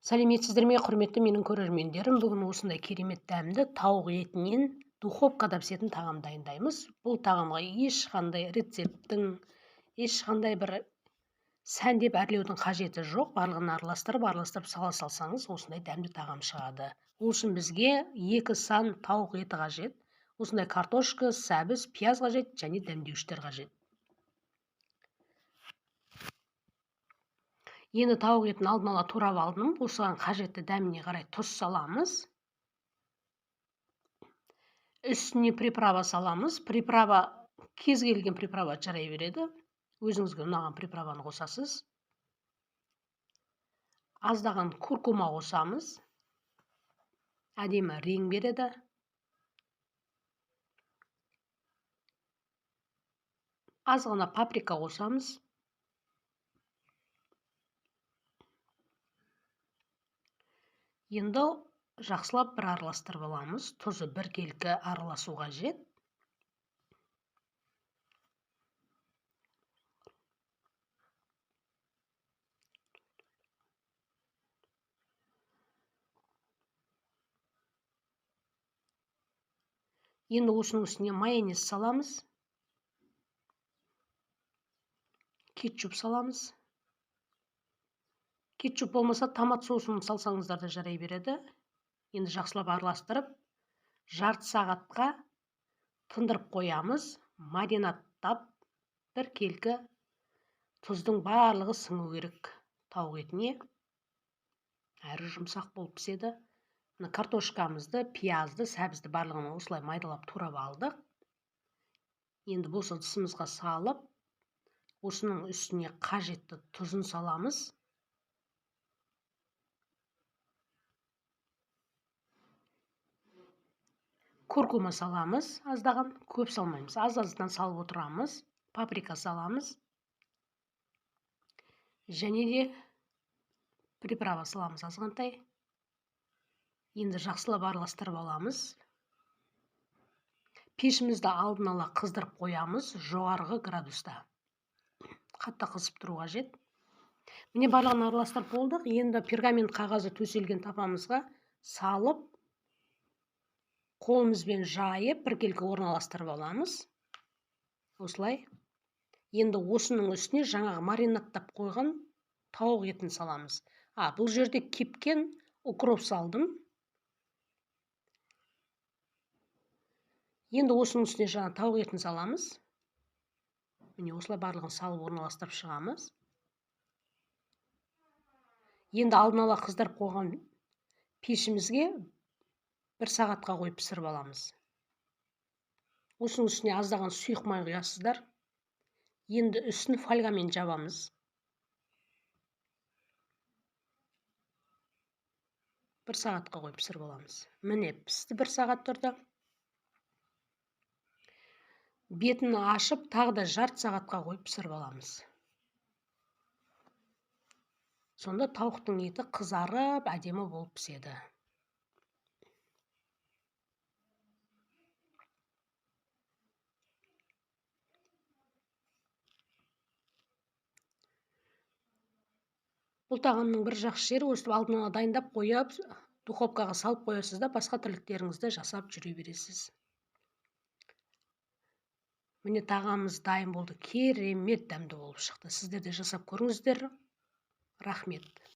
Сәлеметсіздер ме, құрметті менің көрермендерім. Бүгін осындай керемет дәмді тауық етінен духовкада пісетін тағам дайындаймыз. Бұл тағамға ешқандай рецепттің, ешқандай бір сәндеп әрлеудің қажеті жоқ. Барлығын араластырып сала салсаңыз, осындай дәмді тағам шығады. Ол үшін бізге 2 сан тауық еті қажет. Осындай картошка, сәбіз, пияз қажет және дәмдеуіштер қажет. Енді тауық етін алдын ала турап алдым. Осыған қажетті дәміне қарай тұз саламыз. Үстіне приправа саламыз. Приправа кез келген приправа жарай береді. Өзіңізге ұнаған приправаны қосасыз. Аздаған куркума қосамыз. Әдемі рең береді. Аз ғана паприка қосамыз. Енді жақсылап бір араластырып аламыз. Тұзы біркелкі араласу қажет. Енді осының үстіне майонез саламыз. Кетчуп саламыз. Кетчуп болмаса томат соусын салсаңыздар да жарай береді. Енді жақсылап араластырып, жарты сағатқа тындырып қоямыз. Маринадтап біркелкі тұздың барлығы сіңу керек тауық етіне. Әрі жұмсақ болып піседі. Картошкамызды, пиязды, сәбізді барлығын осылай майдалап турап алдық. Енді болса ыдысымызға салып, осының үстіне қажетті тұзын саламыз. Куркума саламыз, аздаған, көп салмаймыз. Аз-аздан салып отырамыз. Паприка саламыз. Және де приправа саламыз азғантай. Енді жақсылап араластырып аламыз. Пешімізді алдын ала қыздырып қоямыз, жоғарғы градуста. Қатты қызып тұру қажет. Міне барлығын араластырып болдық. Енді пергамент қағазы төселген тапамызға салып, қолымызбен жайып, біркелкі орналастырып аламыз. Осылай. Енді осының үстіне жаңағы маринадтап қойған тауық етін саламыз. Бұл жерде кепкен укроп салдым. Енді осының үстіне жаңа тауық етін саламыз. Міне осылай барлығын салып орналастырып шығамыз. Енді алдын ала қыздырып қойған пешімізге 1 сағатқа қойып пісіріп аламыз. Осының үстіне аздаған сұйық май құясыздар. Енді үстін фольгамен жабамыз. Bir сағатқа қойып пісіріп аламыз. Міне пісті, 1 сағат тұрды. Бетін ашып, тағы да жарты сағатқа қойып пісіріп аламыз. Сонда тауықтың еті қызарып, әдемі болып піседі. Бұл тағамның бір жақсы жері, өстіп алдын ала дайындап қойып, духовкаға салып қоясыз да, басқа тірліктеріңізді жасап жүре бересіз. Міне тағамымыз дайын болды. Керемет дәмді болып шықты. Сіздер де жасап көріңіздер. Рахмет.